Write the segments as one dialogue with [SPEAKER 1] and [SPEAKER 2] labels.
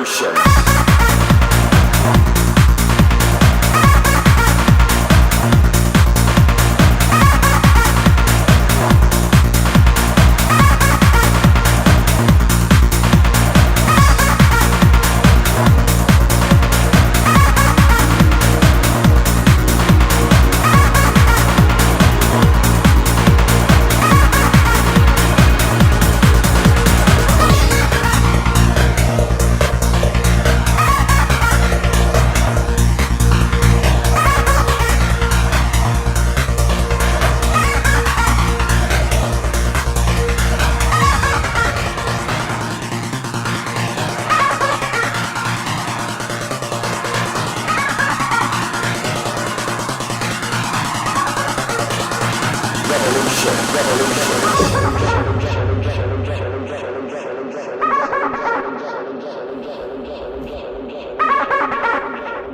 [SPEAKER 1] revolution.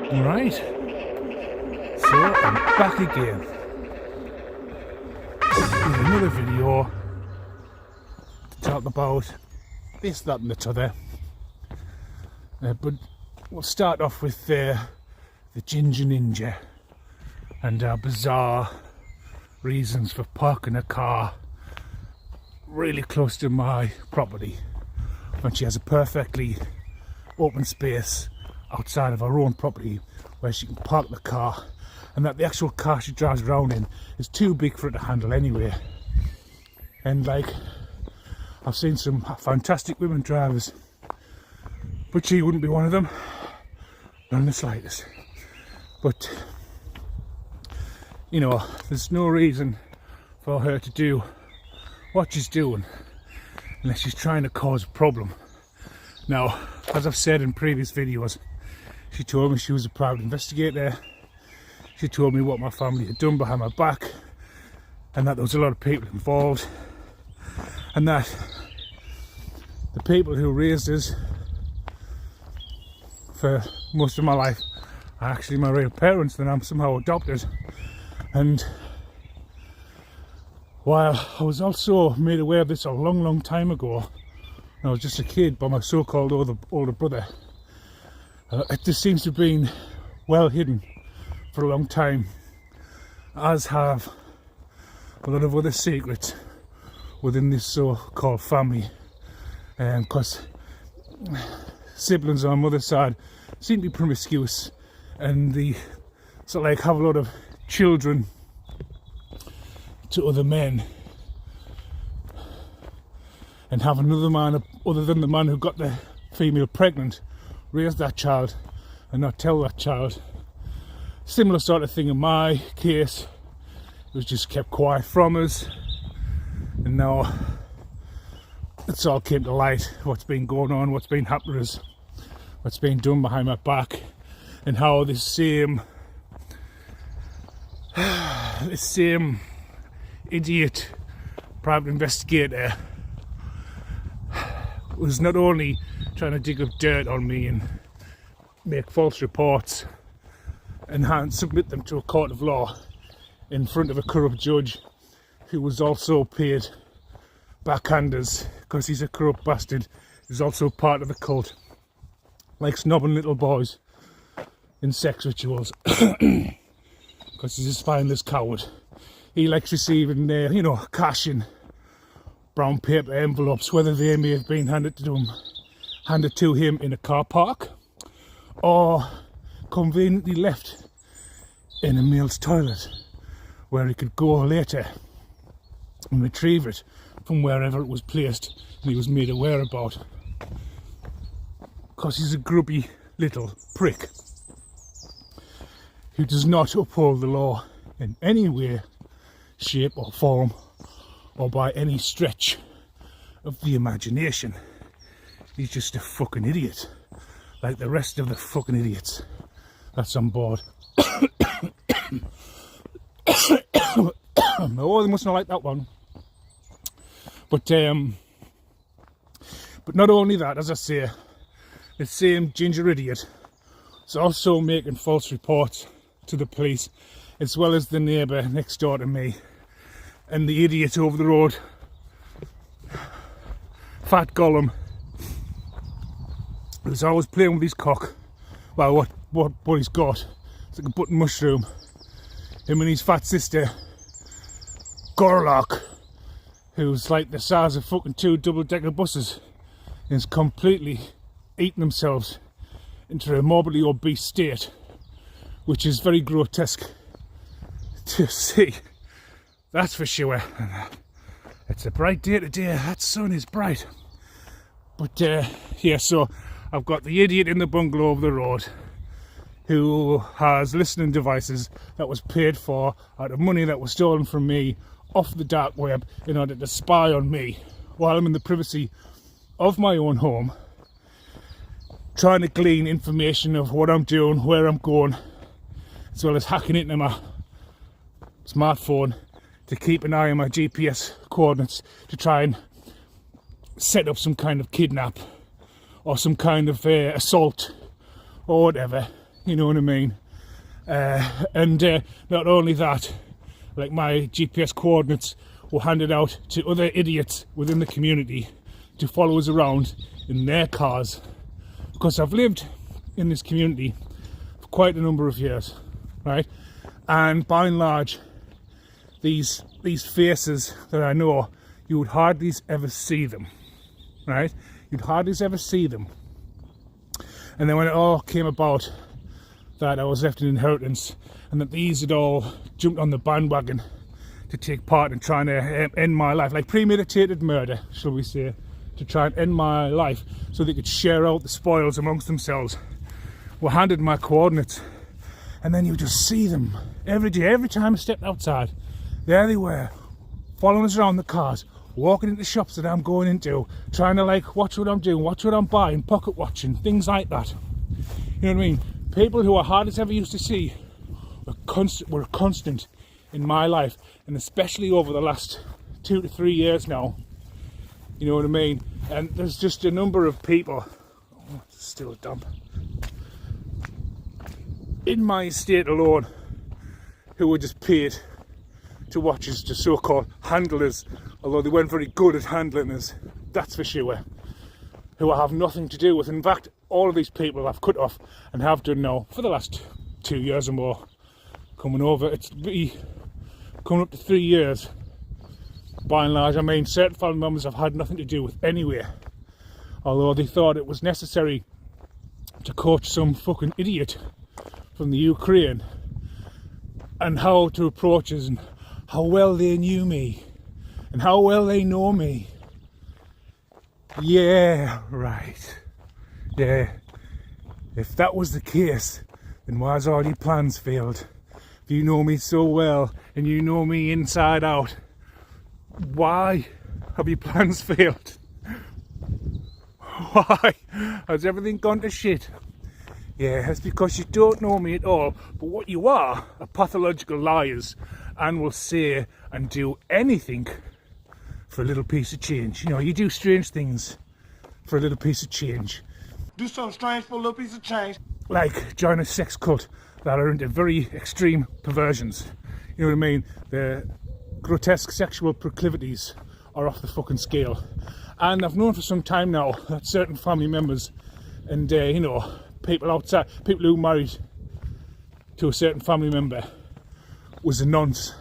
[SPEAKER 2] Right, so I'm back again with another video to talk about this, that and the other, but we'll start off with the Ginger Ninja and our bizarre reasons for parking a car really close to my property when she has a perfectly open space outside of her own property where she can park the car, and that the actual car she drives around in is too big for it to handle anyway. And like, I've seen some fantastic women drivers, but she wouldn't be one of them, not in the slightest. But you know, there's no reason for her to do what she's doing unless she's trying to cause a problem. Now, as I've said in previous videos, she told me she was a private investigator. She told me what my family had done behind my back, and that there was a lot of people involved, and that the people who raised us for most of my life are actually my real parents, and I'm somehow adopted. And while I was also made aware of this a long time ago, when I was just a kid, by my so-called older brother, it just seems to have been well hidden for a long time, as have a lot of other secrets within this so-called family, because siblings on my mother's side seem to be promiscuous, and they sort of like have a lot of children to other men, and have another man other than the man who got the female pregnant raise that child and not tell that child. Similar sort of thing in my case. It was just kept quiet from us, and now it's all came to light, what's been going on, what's been happening to us, what's been done behind my back, and how this same idiot private investigator was not only trying to dig up dirt on me and make false reports and submit them to a court of law in front of a corrupt judge who was also paid backhanders because he's a corrupt bastard. He's also part of the cult, like snobbing little boys in sex rituals because he's a spineless coward. He likes receiving cash in brown paper envelopes, whether they may have been handed to him in a car park or conveniently left in a male's toilet, where he could go later and retrieve it from wherever it was placed and he was made aware about, because he's a grubby little prick who does not uphold the law in any way, shape or form, or by any stretch of the imagination. He's just a fucking idiot, like the rest of the fucking idiots that's on board. Oh, they must not like that one. But not only that, as I say, the same ginger idiot is also making false reports to the police, as well as the neighbour next door to me and the idiot over the road, Fat Gollum, who's always playing with his cock. Well, what he's got, it's like a button mushroom. Him and his fat sister, Gorlock, who's like the size of fucking 2 double-decker buses, is completely eating themselves into a morbidly obese state, which is very grotesque to see. That's for sure. It's a bright day today. That sun is bright. But yeah, so I've got the idiot in the bungalow over the road who has listening devices that was paid for out of money that was stolen from me off the dark web in order to spy on me while I'm in the privacy of my own home, trying to glean information of what I'm doing, where I'm going, as well as hacking into my smartphone to keep an eye on my GPS coordinates to try and set up some kind of kidnap or some kind of assault or whatever, you know what I mean? And not only that, like my GPS coordinates were handed out to other idiots within the community to follow us around in their cars, because I've lived in this community for quite a number of years, right? And by and large, these faces that I know, you would hardly ever see them, right? You'd hardly ever see them. And then when it all came about that I was left an inheritance and that these had all jumped on the bandwagon to take part in trying to end my life, like premeditated murder, shall we say, to try and end my life so they could share out the spoils amongst themselves, were handed my coordinates. And then you just see them every day, every time I stepped outside. There they were, following us around the cars, walking into shops that I'm going into, trying to like watch what I'm doing, watch what I'm buying, pocket watching, things like that. You know what I mean? People who I hardly ever used to see were constant in my life, and especially over the last 2 to 3 years now. You know what I mean? And there's just a number of people, oh, it's still damp, in my estate alone who were just paid to watch us, to so-called handle us, although they weren't very good at handling us, that's for sure, who I have nothing to do with. In fact, all of these people I've cut off and have done now for the last 2 years or more, coming up to 3 years, by and large. I mean, certain family members I've had nothing to do with anyway, although they thought it was necessary to coach some fucking idiot from the Ukraine and how to approach us and how well they knew me and how well they know me. Yeah, right. Yeah. If that was the case, then why has all your plans failed? If you know me so well and you know me inside out, why have your plans failed? Why has everything gone to shit? Yeah, it's because you don't know me at all. But what you are pathological liars and will say and do anything for a little piece of change. You know, you do strange things for a little piece of change.
[SPEAKER 1] Do something strange for a little piece of change.
[SPEAKER 2] Like join a sex cult that are into very extreme perversions. You know what I mean? The grotesque sexual proclivities are off the fucking scale. And I've known for some time now that certain family members and, you know, people outside, people who married to a certain family member was a nonce.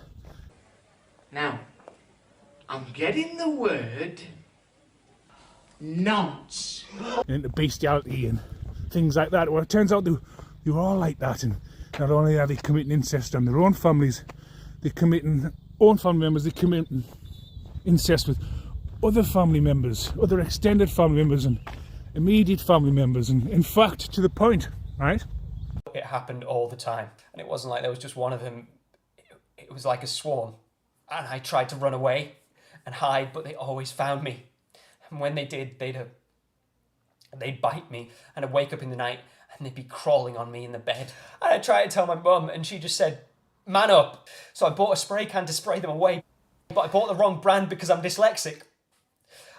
[SPEAKER 1] Now, I'm getting the word nonce.
[SPEAKER 2] Into bestiality and things like that. Well, it turns out they were all like that, and not only are they committing incest on their own families, they're committing own family members, they're committing incest with other family members, other extended family members and immediate family members, and in fact to the point, right?
[SPEAKER 3] It happened all the time, and it wasn't like there was just one of them. It was like a swarm, and I tried to run away and hide, but they always found me. And when they did, they'd bite me, and I'd wake up in the night and they'd be crawling on me in the bed. And I tried to tell my mum, and she just said, "Man up." So I bought a spray can to spray them away, but I bought the wrong brand because I'm dyslexic.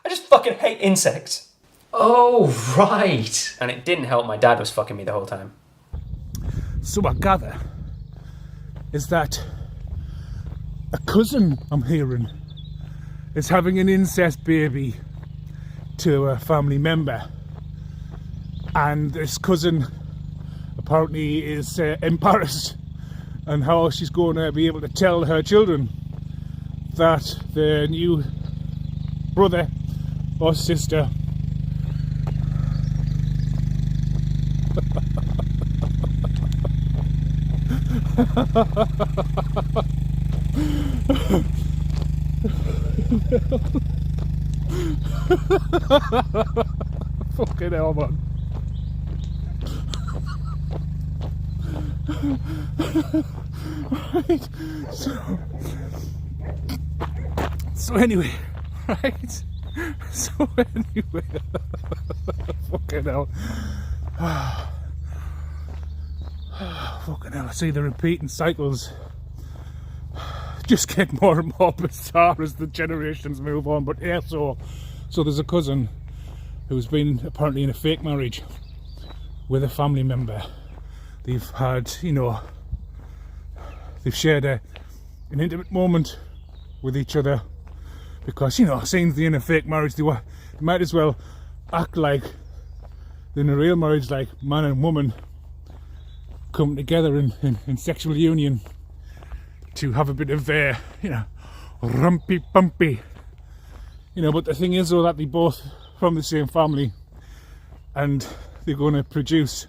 [SPEAKER 3] I just fucking hate insects.
[SPEAKER 1] Oh, right.
[SPEAKER 3] And it didn't help my dad was fucking me the whole time.
[SPEAKER 2] So I gather is that a cousin I'm hearing is having an incest baby to a family member, and this cousin apparently is embarrassed and how she's going to be able to tell her children that their new brother or sister fucking hell, man. Right, so anyway, right, so anyway, fucking hell. Fucking hell, I see the repeating cycles just get more and more bizarre as the generations move on. But yeah, so there's a cousin who's been apparently in a fake marriage with a family member. They've had, you know, they've shared an intimate moment with each other because, you know, seeing they're in a fake marriage, they might as well act like they're in a real marriage, like man and woman come together in sexual union to have a bit of you know, rumpy pumpy, you know. But the thing is though that they both from the same family and they're going to produce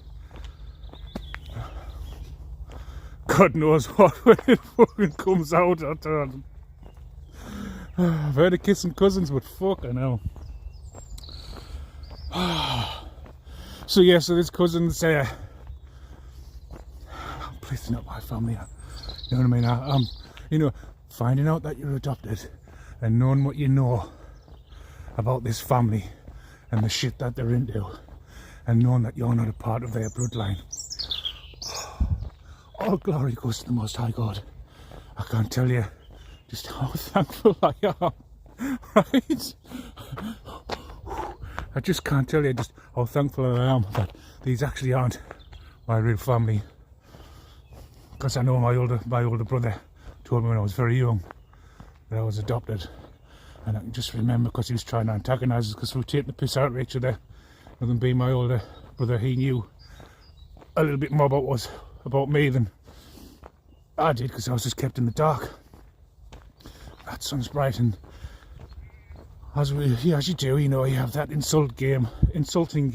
[SPEAKER 2] God knows what when it fucking comes out. I've heard of kissing cousins, but fucking hell. So yeah, so this cousin's please not my family. You know what I mean? You know, finding out that you're adopted and knowing what you know about this family and the shit that they're into, and knowing that you're not a part of their bloodline. All glory goes to the Most High God. I can't tell you just how thankful I am. Right? I just can't tell you just how thankful I am that these actually aren't my real family. Because I know my older brother told me when I was very young that I was adopted, and I can just remember because he was trying to antagonise us because we were taking the piss out of each other. Rather than being my older brother, he knew a little bit more about me than I did because I was just kept in the dark. That sounds bright, and as you do, you know, you have that insulting game, insulting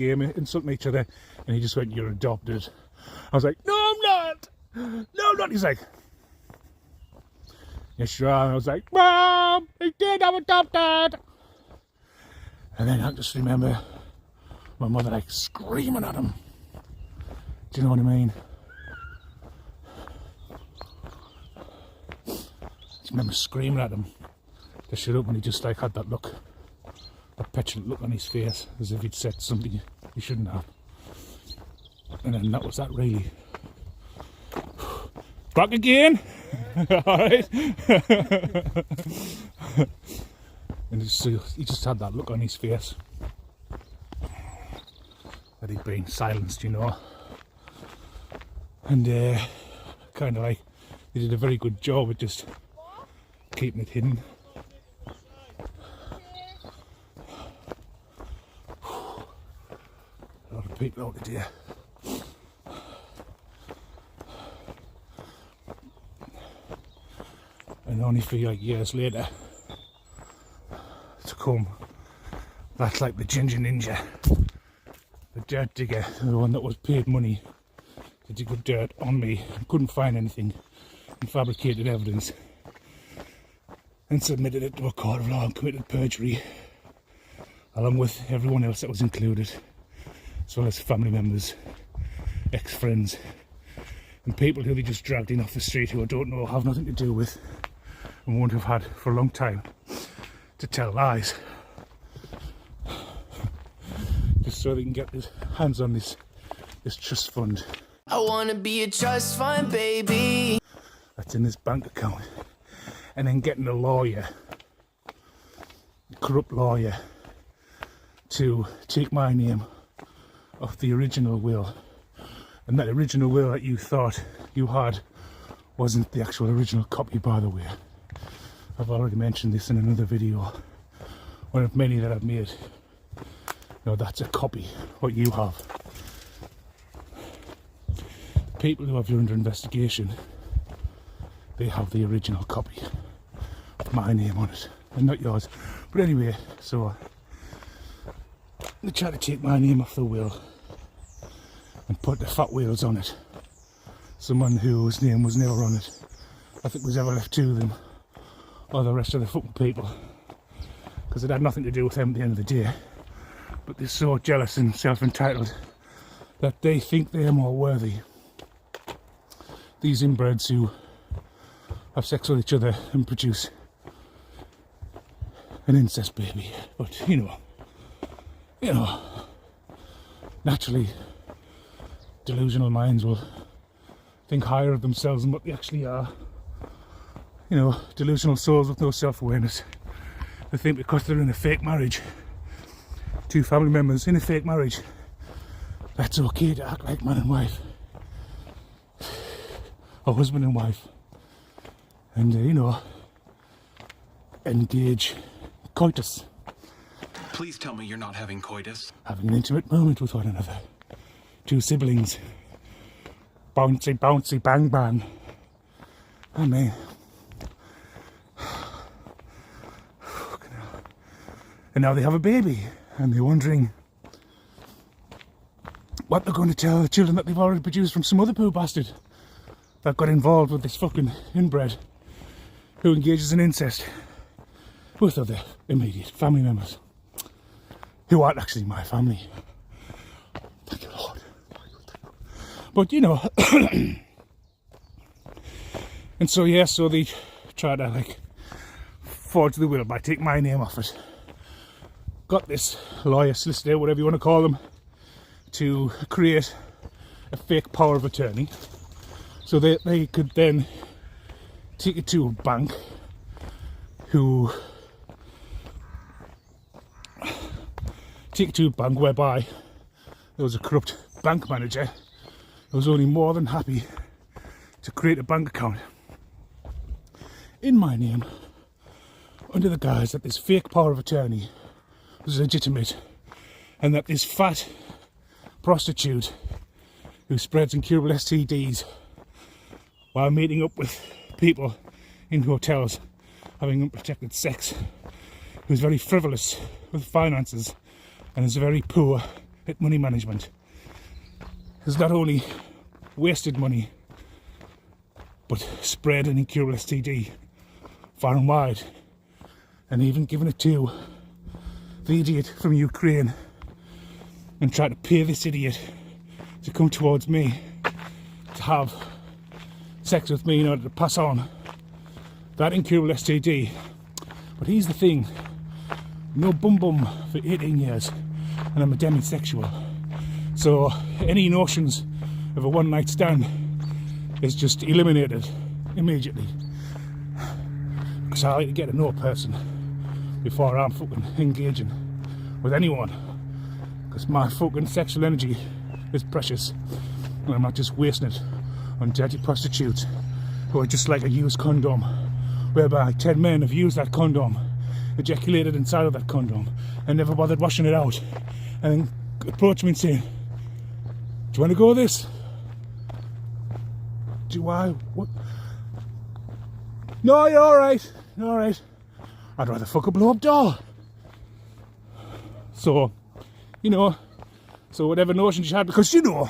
[SPEAKER 2] each other, and he just went, "You're adopted." I was like, "No, I'm not. No, I'm not." He's like, "Yes, you are." And I was like, "Mom, he did. I'm adopted." And then I just remember my mother like screaming at him. Do you know what I mean? I just remember screaming at him to shut up, and he just like had that look, that petulant look on his face, as if he'd said something he shouldn't have. And then that was that, really. Back again. Alright. And he just had that look on his face that he'd been silenced, you know. And kind of like he did a very good job at just keeping it hidden. A lot of people out there. And only for like years later to come, that's like the ginger ninja, the dirt digger, the one that was paid money to dig up dirt on me, couldn't find anything, and fabricated evidence and submitted it to a court of law and committed perjury, along with everyone else that was included, as well as family members, ex-friends, and people who they just dragged in off the street who I don't know, have nothing to do with, and won't have had for a long time, to tell lies, just so they can get their hands on this trust fund.
[SPEAKER 4] I wanna be a trust fund, baby.
[SPEAKER 2] That's in this bank account, and then getting a lawyer, a corrupt lawyer, to take my name off the original will, and that original will that you thought you had wasn't the actual original copy, by the way. I've already mentioned this in another video, one of many that I've made. No, that's a copy, what you have. people who have you under investigation, they have the original copy with my name on it and not yours. But anyway, so they tried to take my name off the will and put the fat wheels on it. Someone whose name was never on it, I think, was ever left to them, or the rest of the fucking people, because it had nothing to do with them at the end of the day. But they're so jealous and self-entitled that they think they are more worthy. These inbreds who have sex with each other and produce an incest baby. But you know, naturally, delusional minds will think higher of themselves than what they actually are. You know, delusional souls with no self-awareness. They think because they're in a fake marriage, two family members in a fake marriage, that's okay to act like man and wife, or husband and wife, and you know, engage coitus.
[SPEAKER 5] Please tell me you're not having coitus.
[SPEAKER 2] Having an intimate moment with one another. Two siblings. Bouncy, bouncy, bang, bang. Oh man. And now they have a baby, and they're wondering what they're going to tell the children that they've already produced from some other poor bastard that got involved with this fucking inbred who engages in incest with other immediate family members who aren't actually my family. Thank you, Lord. But you know, and so yeah, so they try to like forge the will by taking my name off it. Got this lawyer, solicitor, whatever you want to call them, to create a fake power of attorney, so that they could then take it to a bank whereby there was a corrupt bank manager who was only more than happy to create a bank account in my name under the guise that this fake power of attorney was legitimate, and that this fat prostitute who spreads incurable STDs while meeting up with people in hotels having unprotected sex, who's very frivolous with finances and is very poor at money management, has not only wasted money but spread an incurable STD far and wide, and even given it to the idiot from Ukraine, and tried to pay this idiot to come towards me to have sex with me in order to pass on that incurable STD. But here's the thing, no bum bum for 18 years and I'm a demisexual, so any notions of a one night stand is just eliminated immediately, because I like to get to know a person before I'm fucking engaging with anyone, because my fucking sexual energy is precious and I'm not just wasting it on dirty prostitutes who are just like a used condom, whereby 10 men have used that condom, ejaculated inside of that condom and never bothered washing it out, and then approach me and say, do you want to go with this? Do I? What? No, you're alright, you're alright. I'd rather fuck a blow-up doll. So, you know, so whatever notions you had, because you know,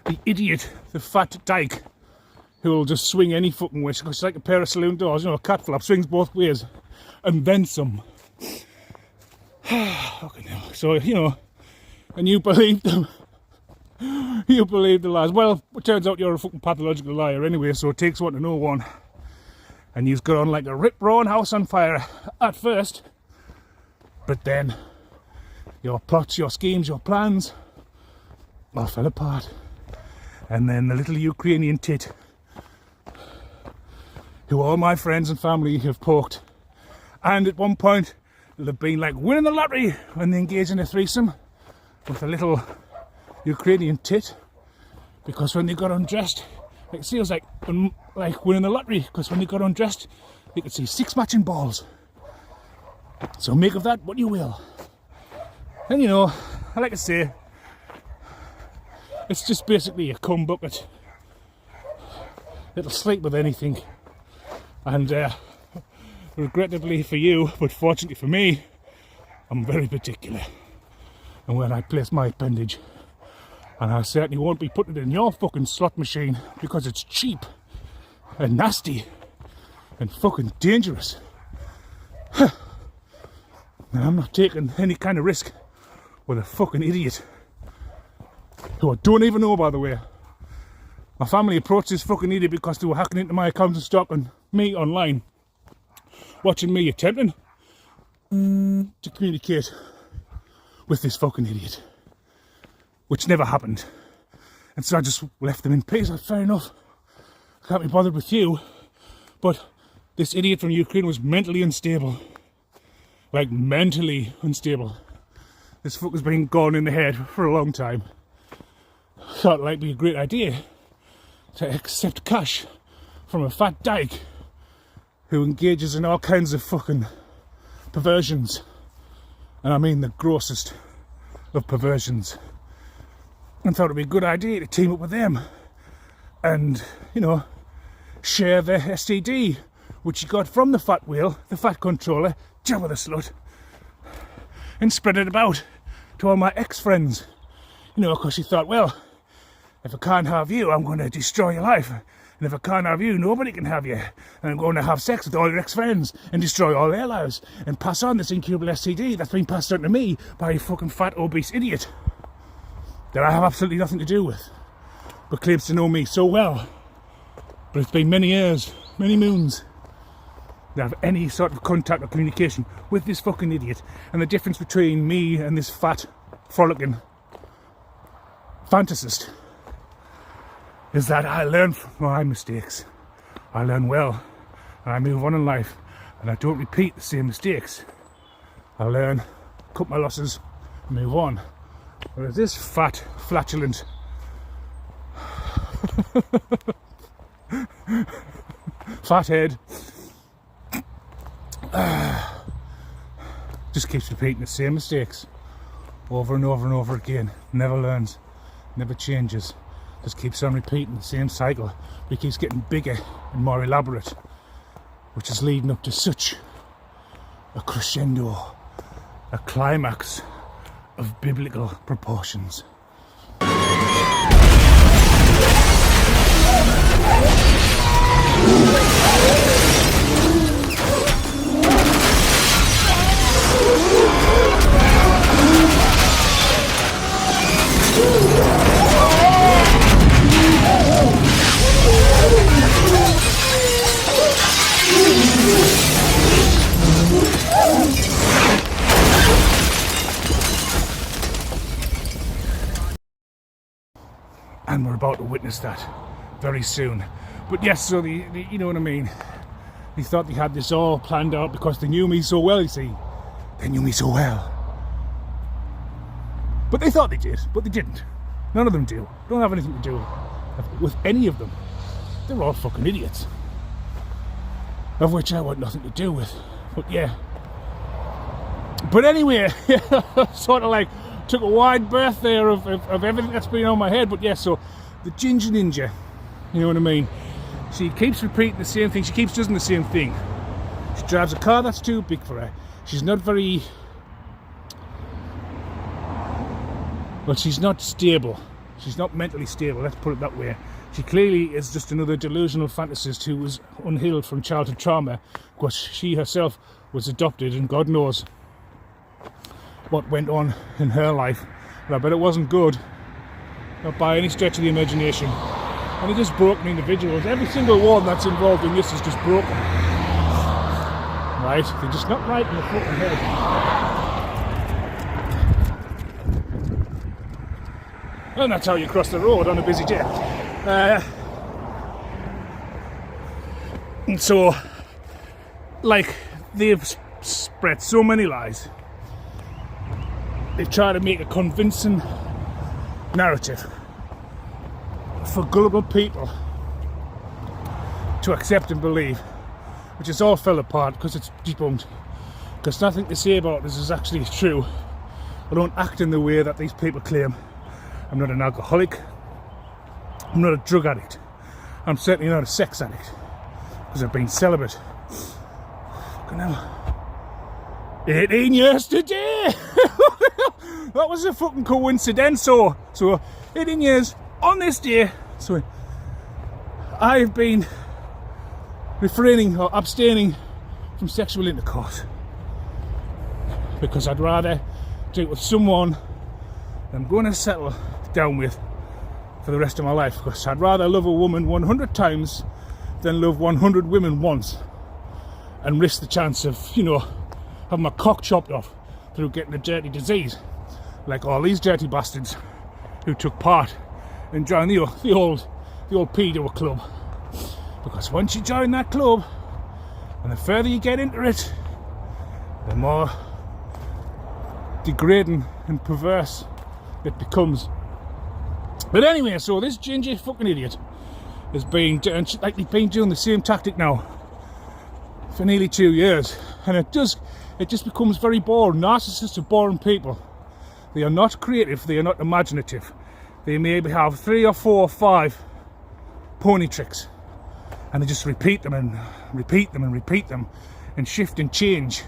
[SPEAKER 2] the idiot, the fat dyke, who will just swing any fucking way, because it's like a pair of saloon doors, you know, a cat flap swings both ways, and then some. Fucking hell. So, you know, and you believe them. You believe the lies. Well, it turns out you're a fucking pathological liar anyway, so it takes one to know one. And you've got on like a rip-roaring house on fire at first, but then your plots, your schemes, your plans all fell apart. And then the little Ukrainian tit, who all my friends and family have poked, and at one point they've been like winning the lottery when they engage in a threesome with a little Ukrainian tit, because when they got undressed, it feels like winning the lottery, because when they got undressed they could see 6 matching balls. So make of that what you will. And you know, I like to say, It's just basically a cum bucket. It'll sleep with anything. And regrettably for you, but fortunately for me, I'm very particular. And when I place my appendage, and I certainly won't be putting it in your fucking slot machine because it's cheap and nasty and fucking dangerous. And I'm not taking any kind of risk with a fucking idiot who I don't even know, by the way. My family approached this fucking idiot because they were hacking into my account and stalking me online, watching me attempting to communicate with this fucking idiot, which never happened. And so I just left them in peace. Like, fair enough, I can't be bothered with you. But this idiot from Ukraine was mentally unstable. Like, mentally unstable. This fucker's been gone in the head for a long time. Thought it might be a great idea to accept cash from a fat dyke who engages in all kinds of fucking perversions. And I mean the grossest of perversions. And thought it'd be a good idea to team up with them and, you know, share the STD which he got from the fat wheel, the fat controller, jab with the slut, and spread it about to all my ex-friends. You know, because she thought, well, if I can't have you, I'm going to destroy your life. And if I can't have you, nobody can have you. And I'm going to have sex with all your ex-friends and destroy all their lives and pass on this incurable STD that's been passed on to me by a fucking fat, obese idiot that I have absolutely nothing to do with, but claims to know me so well. But it's been many years, many moons, to have any sort of contact or communication with this fucking idiot. And the difference between me and this fat, frolicking fantasist is that I learn from my mistakes. I learn well, and I move on in life, and I don't repeat the same mistakes. I learn, cut my losses, and move on. Whereas this fat, flatulent fathead just keeps repeating the same mistakes over and over and over again. Never learns, never changes, just keeps on repeating the same cycle, but he keeps getting bigger and more elaborate, which is leading up to such a crescendo, a climax of biblical proportions. And we're about to witness that very soon. But yes, so the you know what I mean. They thought they had this all planned out because they knew me so well, you see. They knew me so well. But they thought they did, but they didn't. None of them do. Don't have anything to do with any of them. They're all fucking idiots. Of which I want nothing to do with. But yeah. But anyway, sort of like took a wide berth there of everything that's been on my head. But yeah, so the Ginger Ninja, you know what I mean? She keeps repeating the same thing. She keeps doing the same thing. She drives a car that's too big for her. She's not very... well, she's not stable. She's not mentally stable, let's put it that way. She clearly is just another delusional fantasist who was unhealed from childhood trauma, because she herself was adopted, and God knows what went on in her life. But I bet it wasn't good, not by any stretch of the imagination. And it just broken individuals. Every single one that's involved in this is just broken. Right? They're just not right in the fucking head. And that's how you cross the road on a busy day. And so, like, they've spread so many lies. They've tried to make a convincing narrative for gullible people to accept and believe, which has all fell apart because it's debunked. Because nothing they say about this is actually true. I don't act in the way that these people claim. I'm not an alcoholic. I'm not a drug addict. I'm certainly not a sex addict, because I've been celibate. Fucking hell. 18 years today! That was a fucking coincidence. So 18 years on this day. So I've been refraining or abstaining from sexual intercourse because I'd rather do it with someone I'm going to settle down with for the rest of my life, because I'd rather love a woman 100 times than love 100 women once and risk the chance of, you know, having my cock chopped off through getting a dirty disease like all these dirty bastards who took part in joining the old pedo club. Because once you join that club, and the further you get into it, the more degrading and perverse it becomes. But anyway, so this ginger fucking idiot has been doing the same tactic now for nearly 2 years, and it just becomes very boring. Narcissists are boring people. They are not creative, they are not imaginative. They maybe have 3 or 4 or 5 pony tricks, and they just repeat them and repeat them and repeat them and shift and change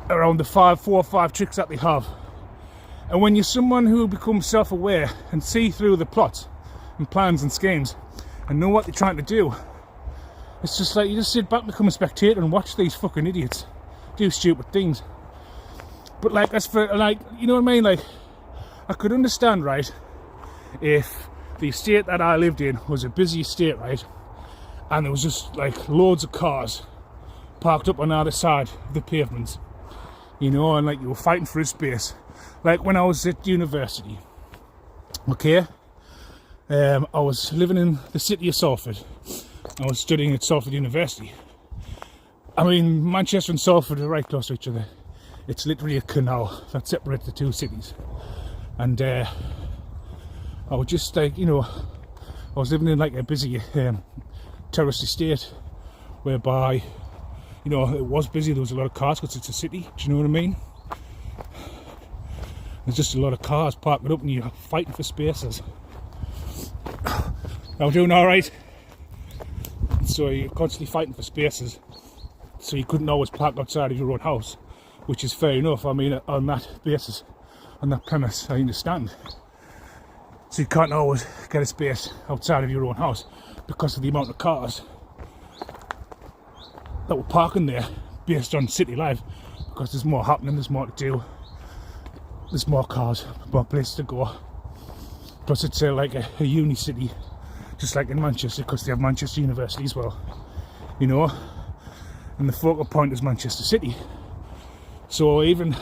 [SPEAKER 2] around the 4 or 5 tricks that they have. And when you're someone who becomes self-aware and see through the plots and plans and schemes and know what they're trying to do, it's just like you just sit back and become a spectator and watch these fucking idiots do stupid things. But like, as for, like, you know what I mean, like, I could understand, right, if the estate that I lived in was a busy estate, right, and there was just like loads of cars parked up on either side of the pavements, you know, and like you were fighting for a space. Like when I was at university, okay, I was living in the city of Salford. I was studying at Salford University. I mean, Manchester and Salford are right close to each other. It's literally a canal that separates the two cities. And I was just like, you know, I was living in like a busy tourist estate whereby, you know, it was busy. There was a lot of cars because it's a city. Do you know what I mean? There's just a lot of cars parking up and you're fighting for spaces. I'm doing alright. So you're constantly fighting for spaces. So you couldn't always park outside of your own house, which is fair enough. I mean, on that basis, on that premise, I understand. So you can't always get a space outside of your own house because of the amount of cars that were parking there based on city life, because there's more happening, there's more to do, there's more cars, more places to go. Plus it's like a uni city, just like in Manchester, because they have Manchester University as well, you know, and the focal point is Manchester City. So even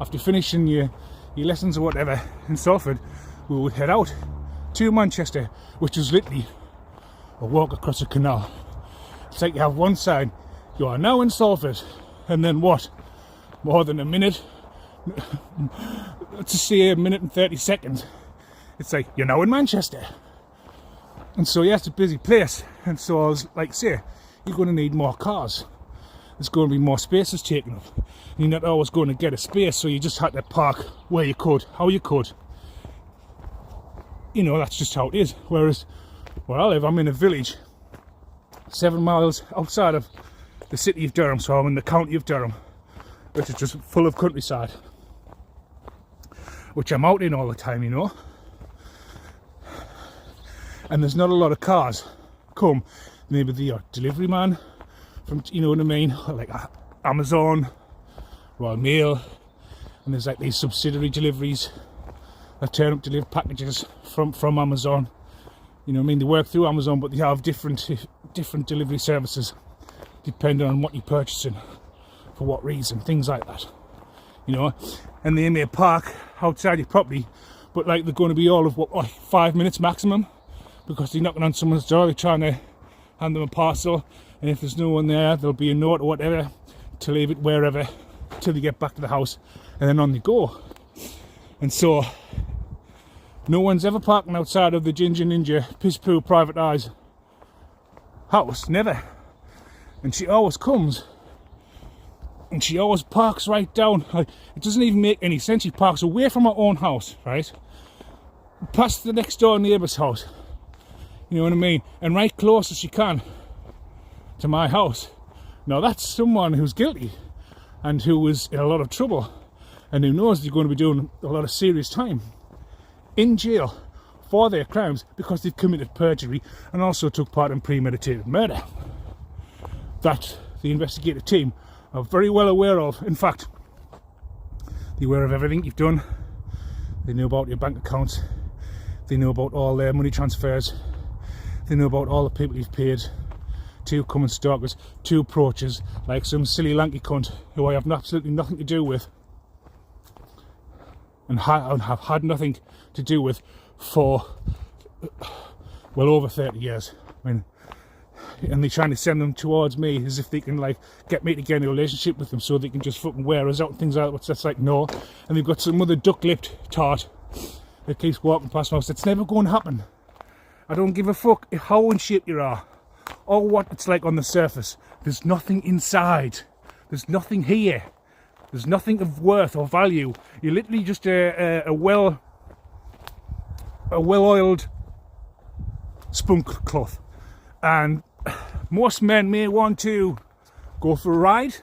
[SPEAKER 2] after finishing your lessons or whatever in Salford, we would head out to Manchester, which is literally a walk across a canal. It's like you have one side, you are now in Salford, and then what? More than a minute, let's just say a minute and 30 seconds, it's like you're now in Manchester. And so yeah, it's a busy place, and so I was like, say, you're going to need more cars. There's going to be more spaces taken up. You're not always going to get a space, so you just had to park where you could, how you could. You know, that's just how it is. Whereas where I live, I'm in a village 7 miles outside of the city of Durham, so I'm in the county of Durham, which is just full of countryside, which I'm out in all the time, you know. And there's not a lot of cars come. Maybe the delivery man from, you know what I mean, like Amazon, Royal Mail, and there's like these subsidiary deliveries that turn up to deliver packages from Amazon. You know what I mean? They work through Amazon, but they have different delivery services depending on what you're purchasing, for what reason, things like that. You know, and they may park outside your property, but like they're going to be all of what, 5 minutes maximum, because they're knocking on someone's door, they're trying to hand them a parcel, and if there's no one there, there'll be a note or whatever to leave it wherever till they get back to the house, and then on they go. And so no one's ever parking outside of the Ginger Ninja piss poo private eyes house, never. And she always comes and she always parks right down, like, it doesn't even make any sense. She parks away from her own house, right, past the next door neighbour's house, you know what I mean, and right close as she can to my house. Now that's someone who's guilty and who was in a lot of trouble and who knows they're going to be doing a lot of serious time in jail for their crimes because they've committed perjury and also took part in premeditated murder. That the investigative team are very well aware of. In fact, they're aware of everything you've done. They know about your bank accounts. They know about all their money transfers. They know about all the people you've paid to come and stalk us, to approaches like some silly lanky cunt who I have absolutely nothing to do with and have had nothing to do with for well over 30 years. I mean, and they're trying to send them towards me as if they can like get me to get in a relationship with them so they can just fucking wear us out and things like that. That's like, no. And they've got some other duck-lipped tart that keeps walking past my house. It's never going to happen. I don't give a fuck how in shape you are or what it's like on the surface. There's nothing inside. There's nothing here. There's nothing of worth or value. You're literally just a well-oiled spunk cloth. And most men may want to go for a ride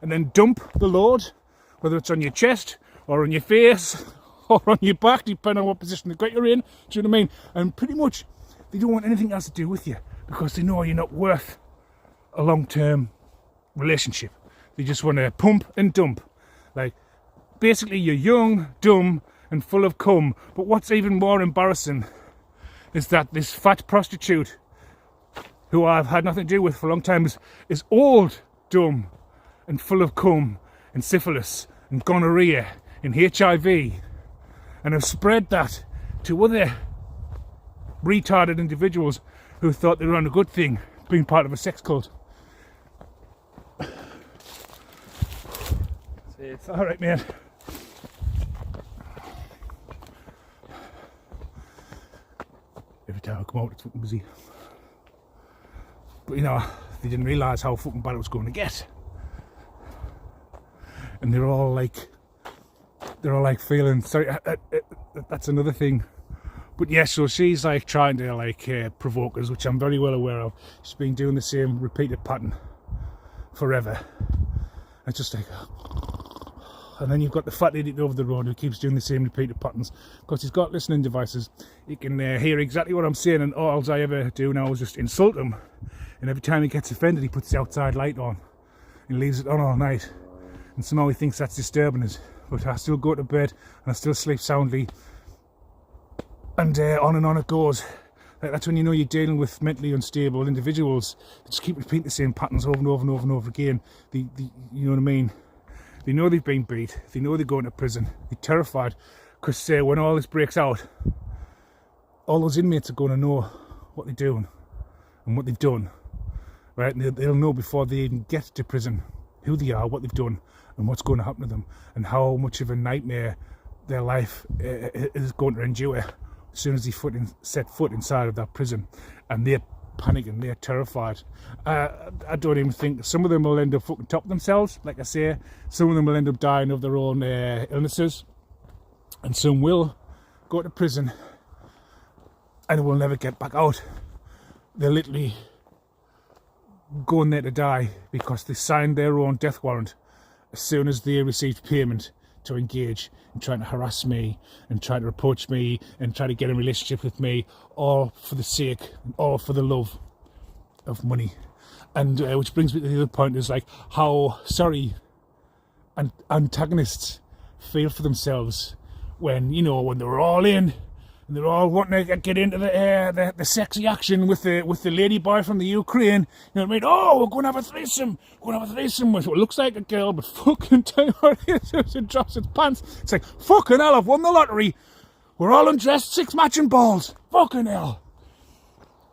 [SPEAKER 2] and then dump the load, whether it's on your chest or on your face or on your back, depending on what position they've got you in. Do you know what I mean? And pretty much they don't want anything else to do with you because they know you're not worth a long-term relationship. They just want to pump and dump. Like, basically you're young, dumb and full of cum. But what's even more embarrassing is that this fat prostitute who I've had nothing to do with for a long time is old, dumb and full of cum and syphilis and gonorrhea and HIV and have spread that to other retarded individuals who thought they were on a good thing, being part of a sex cult. It's alright, man. Every time I come out, it's fucking busy. But you know, they didn't realise how fucking bad it was going to get. And they're all like feeling sorry. That's another thing. But yeah, so she's like trying to like provoke us, which I'm very well aware of. She's been doing the same repeated pattern forever. It's just like, and then you've got the fat idiot over the road who keeps doing the same repeated patterns because he's got listening devices. He can hear exactly what I'm saying, and all I ever do now is just insult him. And every time he gets offended, he puts the outside light on and leaves it on all night. And somehow he thinks that's disturbing us. But I still go to bed and I still sleep soundly. And on it goes. Like, that's when you know you're dealing with mentally unstable individuals. They just keep repeating the same patterns over and over and over and over again. You know what I mean? They know they've been beat. They know they're going to prison. They're terrified because when all this breaks out, all those inmates are going to know what they're doing and what they've done. Right? And they'll know before they even get to prison who they are, what they've done, and what's going to happen to them, and how much of a nightmare their life is going to endure as soon as they set foot inside of that prison. And they're panicking, they're terrified. I don't even think some of them will end up fucking top themselves. Like I say, some of them will end up dying of their own illnesses, and some will go to prison and will never get back out. They're literally going there to die because they signed their own death warrant as soon as they received payment to engage in trying to harass me and try to approach me and try to get in a relationship with me, all for the sake, all for the love of money. And which brings me to the other point, is like how sorry antagonists feel for themselves when, you know, when they're all in and they're all wanting to get into the sexy action with the lady boy from the Ukraine. You know what I mean? Oh, we're going to have a threesome. We're going to have a threesome with what looks like a girl, but fucking tell you what it is, it drops its pants. It's like, fucking hell, I've won the lottery. We're all undressed, 6 matching balls. Fucking hell.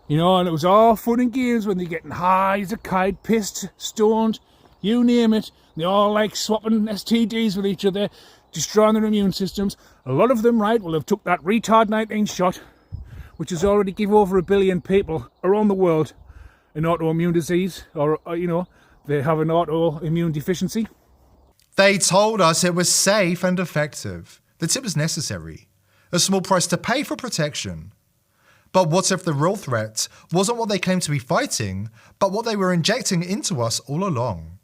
[SPEAKER 2] You know, and it was all fun and games when they're getting high as a kite, pissed, stoned, you name it. They're all like swapping STDs with each other, destroying their immune systems. A lot of them, right, will have took that retard 19 shot, which has already give over 1 billion people around the world an autoimmune disease, or you know, they have an autoimmune deficiency.
[SPEAKER 6] They told us it was safe and effective, that it was necessary. a small price to pay for protection. But what if the real threat wasn't what they claimed to be fighting, but what they were injecting into us all along?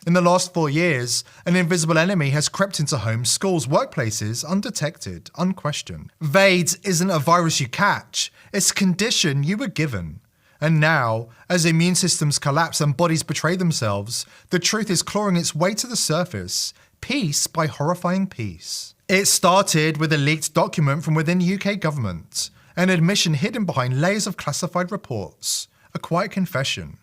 [SPEAKER 6] In the last 4 years, an invisible enemy has crept into homes, schools, workplaces, undetected, unquestioned. VAIDS isn't a virus you catch, it's a condition you were given. And now, as immune systems collapse and bodies betray themselves, the truth is clawing its way to the surface, piece by horrifying piece. It started with a leaked document from within the UK government, an admission hidden behind layers of classified reports, a quiet confession.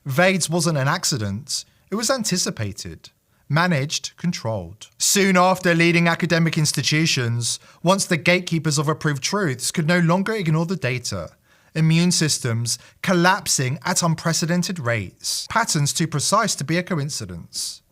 [SPEAKER 6] VAIDS wasn't an accident, it was anticipated, managed, controlled. Soon after, leading academic institutions, once the gatekeepers of approved truths, could no longer ignore the data. Immune systems collapsing at unprecedented rates, patterns too precise to be a coincidence.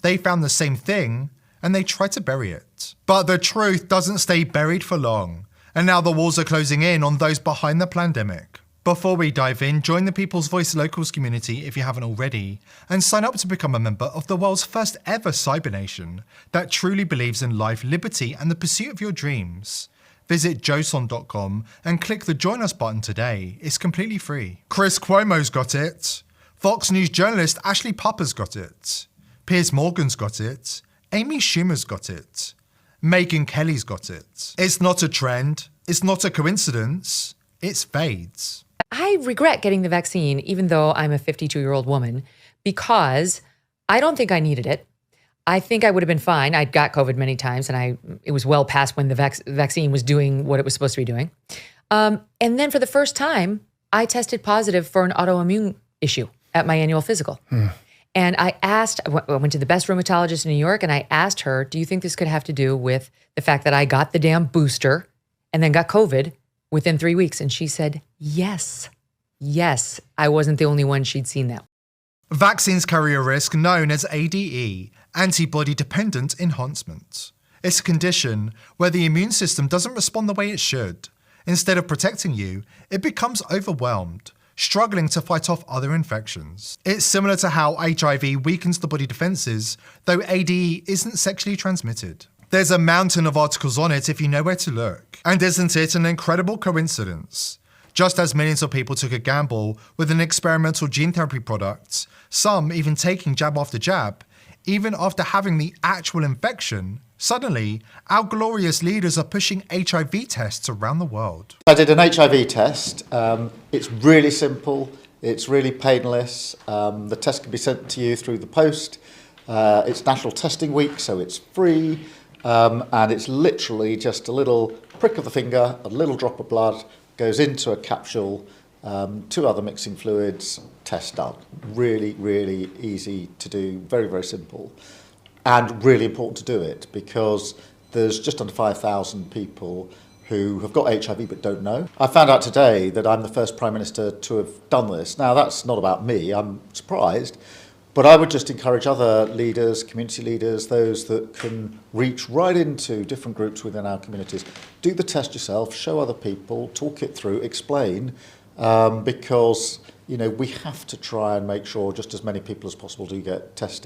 [SPEAKER 6] They found the same thing, and they tried to bury it. But the truth doesn't stay buried for long, and now the walls are closing in on those behind the pandemic. Before we dive in, join the People's Voice Locals community if you haven't already, and sign up to become a member of the world's first ever cyber nation that truly believes in life, liberty, and the pursuit of your dreams. Visit joson.com and click the Join Us button today. It's completely free. Chris Cuomo's got it. Fox News journalist Ashley Pupper's got it. Piers Morgan's got it. Amy Schumer's got it. Megyn Kelly's got it. It's not a trend. It's not a coincidence. It's VAIDS.
[SPEAKER 7] I regret getting the vaccine, even though I'm a 52-year-old woman, because I don't think I needed it. I think I would have been fine. I'd got COVID many times, and it was well past when the vaccine was doing what it was supposed to be doing. And then for the first time, I tested positive for an autoimmune issue at my annual physical. And I went to the best rheumatologist in New York, and I asked her, do you think this could have to do with the fact that I got the damn booster and then got COVID within 3 weeks? And she said, yes. Yes, I wasn't the only one she'd seen that.
[SPEAKER 6] Vaccines carry a risk known as ADE, antibody-dependent enhancement. It's a condition where the immune system doesn't respond the way it should. Instead of protecting you, it becomes overwhelmed, struggling to fight off other infections. It's similar to how HIV weakens the body defenses, though ADE isn't sexually transmitted. There's a mountain of articles on it if you know where to look. And isn't it an incredible coincidence? Just as millions of people took a gamble with an experimental gene therapy product, some even taking jab after jab, even after having the actual infection, suddenly our glorious leaders are pushing HIV tests around the world.
[SPEAKER 8] I did an HIV test. It's really simple. It's really painless. The test can be sent to you through the post. It's National Testing Week, so it's free. And it's literally just a little prick of the finger, a little drop of blood, goes into a capsule, 2 other mixing fluids, test done. Really, really easy to do, very, very simple. And really important to do it because there's just under 5,000 people who have got HIV but don't know. I found out today that I'm the first Prime Minister to have done this. Now, that's not about me, I'm surprised, but I would just encourage other leaders, community leaders, those that can reach right into different groups within our communities. Do the test yourself, show other people, talk it through, explain, because we have to try and make sure just as many people as possible do get tested.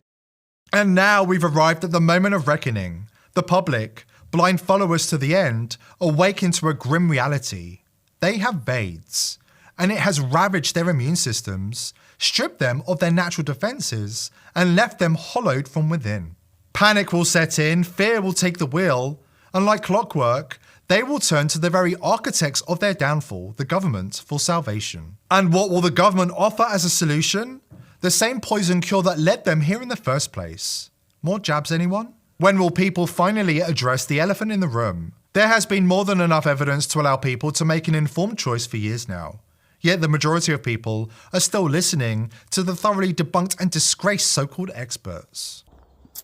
[SPEAKER 6] And now we've arrived at the moment of reckoning. The public, blind followers to the end, awaken to a grim reality. They have VAIDS, and it has ravaged their immune systems, stripped them of their natural defenses, and left them hollowed from within. Panic will set in, fear will take the wheel, and like clockwork, they will turn to the very architects of their downfall, the government, for salvation. And what will the government offer as a solution? The same poison cure that led them here in the first place. More jabs, anyone? When will people finally address the elephant in the room? There has been more than enough evidence to allow people to make an informed choice for years now. Yet the majority of people are still listening to the thoroughly debunked and disgraced so-called experts.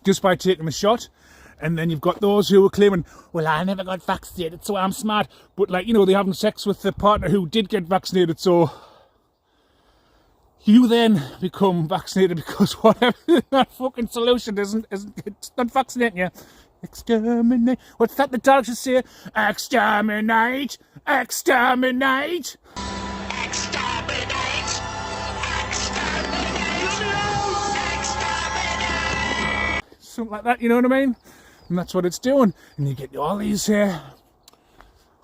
[SPEAKER 2] Just by taking a shot. And then you've got those who are claiming, well, I never got vaccinated, so I'm smart. But they're having sex with the partner who did get vaccinated, so you then become vaccinated because whatever that fucking solution isn't it's not vaccinating you. Exterminate. What's that the dogs should say? Exterminate! Exterminate!
[SPEAKER 9] Exterminate!
[SPEAKER 2] Something like that, you know what I mean? And that's what it's doing. And you get all these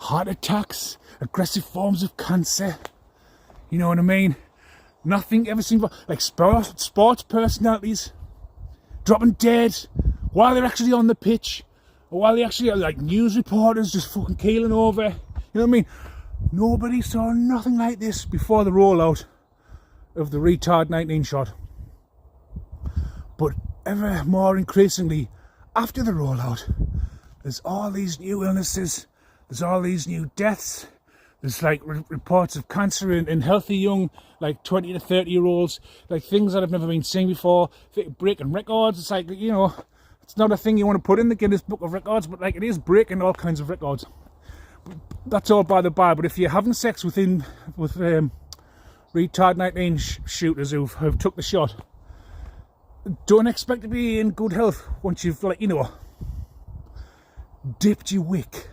[SPEAKER 2] heart attacks, aggressive forms of cancer. You know what I mean? Nothing ever seen before. Like sports personalities dropping dead while they're actually on the pitch, or while they actually are like news reporters just fucking keeling over. You know what I mean? Nobody saw nothing like this before the rollout of the retard 19 shot. But ever more increasingly after the rollout, there's all these new illnesses, there's all these new deaths. There's like reports of cancer in healthy young, like 20 to 30 year olds, like things that have never been seen before, breaking records. It's like, you know, it's not a thing you want to put in the Guinness Book of Records, but like it is breaking all kinds of records. That's all by the by. But if you're having sex with retard 19 shooters who've took the shot, don't expect to be in good health once you've, like, you know, dipped your wick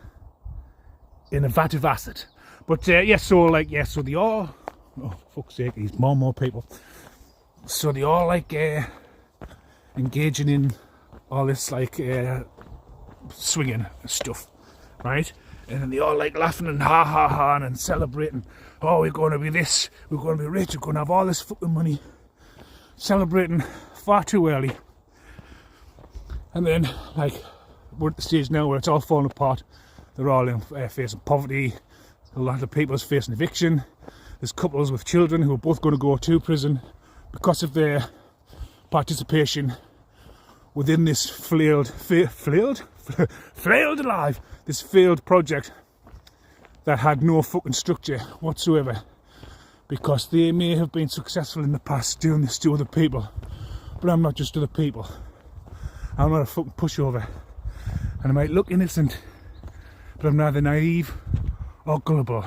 [SPEAKER 2] in a vat of acid. But so they all, oh fuck's sake, there's more and more people. So they all like engaging in all this like swinging stuff, right? And then they all like laughing and ha ha ha and celebrating. Oh, we're going to be this, we're going to be rich, we're going to have all this fucking money. Celebrating far too early. And then, like, we're at the stage now where it's all falling apart. They're all facing poverty. A lot of people are facing eviction. There's couples with children who are both going to go to prison because of their participation within this failed project that had no fucking structure whatsoever, because they may have been successful in the past doing this to other people, but I'm not just other people. I'm not a fucking pushover, and I might look innocent, but I'm neither naive or gullible.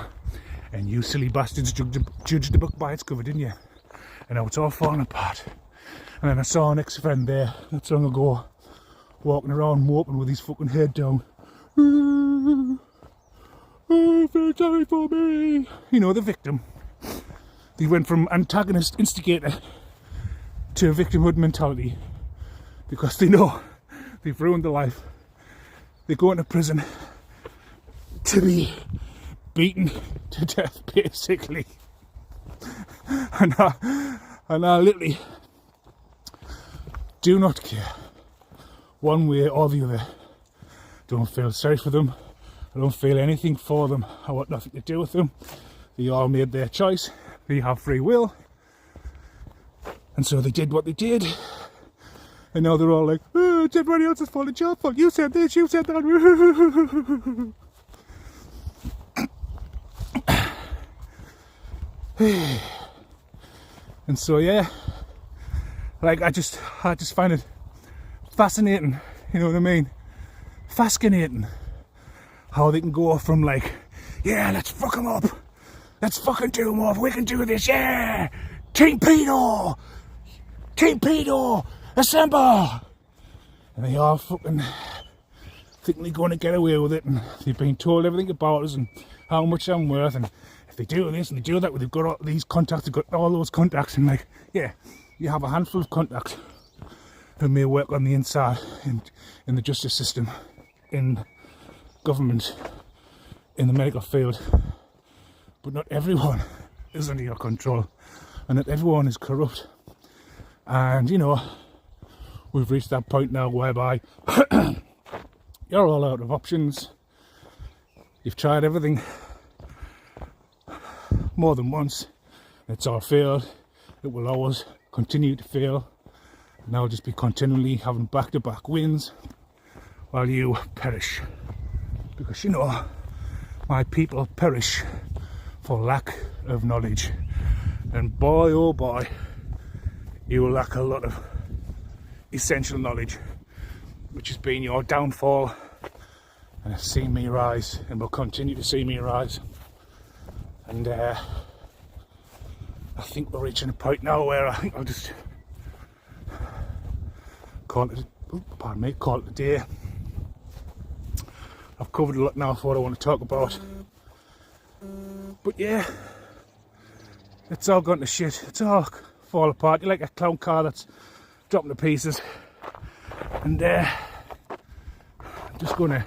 [SPEAKER 2] And you silly bastards judged the book by its cover, didn't you? And now it's all falling apart. And then I saw an ex-friend there not so long ago, walking around moping with his fucking head down. Oh, I feel sorry for me. You know, the victim. They went from antagonist, instigator to victimhood mentality because they know they've ruined their life. They go into prison to be beaten to death, basically. And I literally do not care one way or the other. Don't feel sorry for them. I don't feel anything for them. I want nothing to do with them. They all made their choice. They have free will. And so they did what they did. And now they're all like, oh, it's everybody else's fault, it's your fault. You said this, you said that. And so yeah, like I just find it fascinating, you know what I mean? Fascinating how they can go from like, yeah, let's fuck them up, let's fucking do them up, we can do this, yeah, Team Pedo, assemble, and they all fucking think they're going to get away with it, and they've been told everything about us and how much I'm worth, and if they do this and they do that, they've got all these contacts, they've got all those contacts, and like, yeah, you have a handful of contacts who may work on the inside in the justice system, in government, in the medical field, but not everyone is under your control, and not everyone is corrupt. And you know, we've reached that point now whereby you're all out of options. You've tried everything more than once. It's all failed. It will always continue to fail. And I'll just be continually having back-to-back wins while you perish. Because you know, my people perish for lack of knowledge. And boy, oh boy, you lack a lot of essential knowledge, which has been your downfall and has seen me rise and will continue to see me rise. And I think we're reaching a point now where I think I'll just call it a day. I've covered a lot now for what I want to talk about. But yeah, it's all gone to shit. It's all fall apart. You're like a clown car that's dropping to pieces. And I'm just going to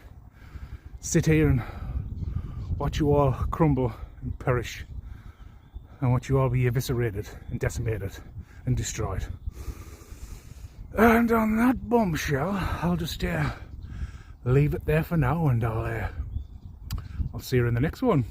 [SPEAKER 2] sit here and watch you all crumble and perish, and watch you all be eviscerated and decimated and destroyed. And on that bombshell, I'll just leave it there for now, and I'll see you in the next one.